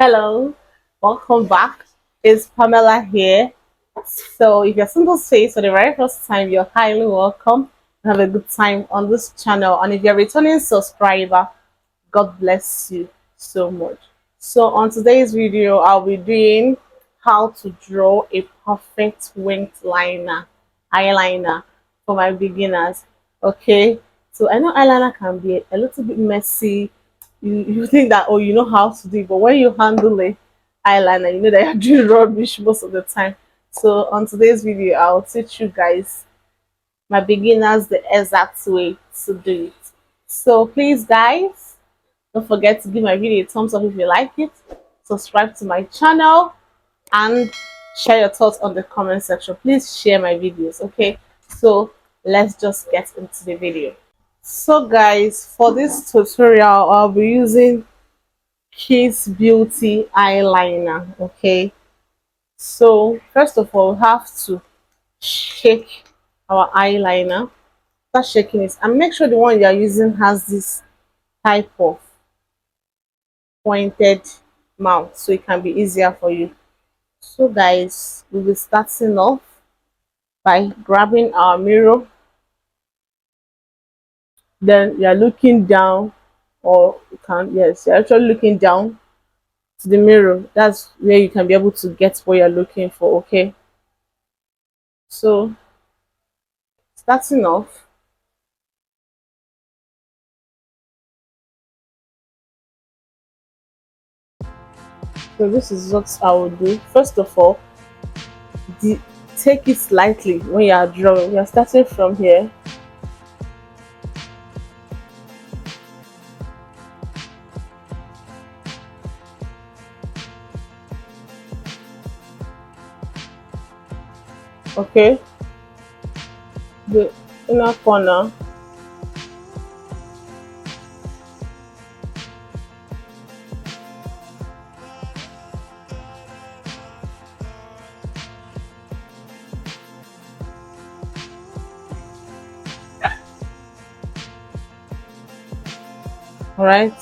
Hello, welcome back. It's Pamela here. So, if you're single face for the very first time, you're highly welcome. Have a good time on this channel. And if you're a returning subscriber, God bless you so much. So, on today's video, I'll be doing how to draw a perfect winged liner, eyeliner for my beginners. Okay, so I know eyeliner can be a little bit messy. You think that, oh, you know how to do it, but when you handle it eyeliner, you know that you're doing rubbish most of the time. So on today's video, I'll teach you guys, my beginners, the exact way to do it. So please guys, don't forget to give my video a thumbs up if you like it, subscribe to my channel, and share your thoughts on the comment section. Please share my videos. Okay, so let's just get into the video. So guys, for this tutorial I'll be using Kiss Beauty eyeliner. Okay, so first of all we have to shake our eyeliner. Start shaking it and make sure the one you are using has this type of pointed mouth so it can be easier for you. So guys, we'll be starting off by grabbing our mirror. Then you're looking down, or you can, yes, you're actually looking down to the mirror. That's where you can be able to get what you're looking for. Okay, so starting off, so this is what I will do. First of all, the, take it slightly when you are drawing. You're starting from here. Okay, the inner corner. All right,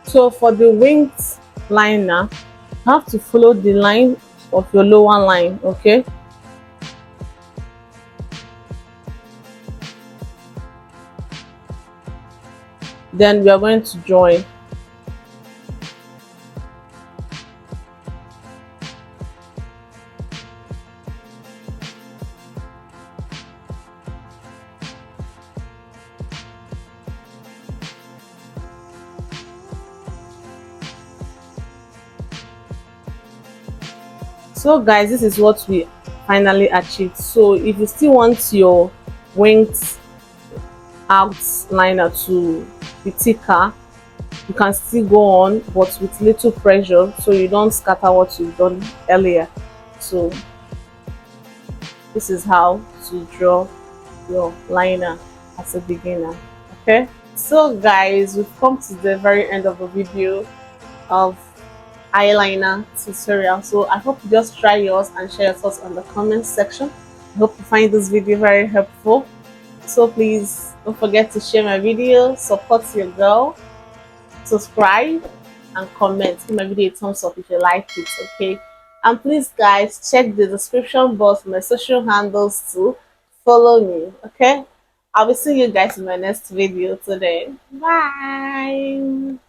so for the winged liner, you have to follow the line of your lower line. Okay, then we are going to join. So guys, this is what we finally achieved. So if you still want your winged outliner to be thicker, you can still go on, but with little pressure so you don't scatter what you've done earlier. So this is how to draw your liner as a beginner. Okay, so guys, we've come to the very end of the video of eyeliner tutorial. So I hope you just try yours and share your thoughts on the comment section. I hope you find this video very helpful. So please don't forget to share my video, support your girl, subscribe, and comment. Give my video a thumbs up if you like it. Okay, and please guys, check the description box for my social handles to follow me. Okay, I'll be seeing you guys in my next video today. Bye.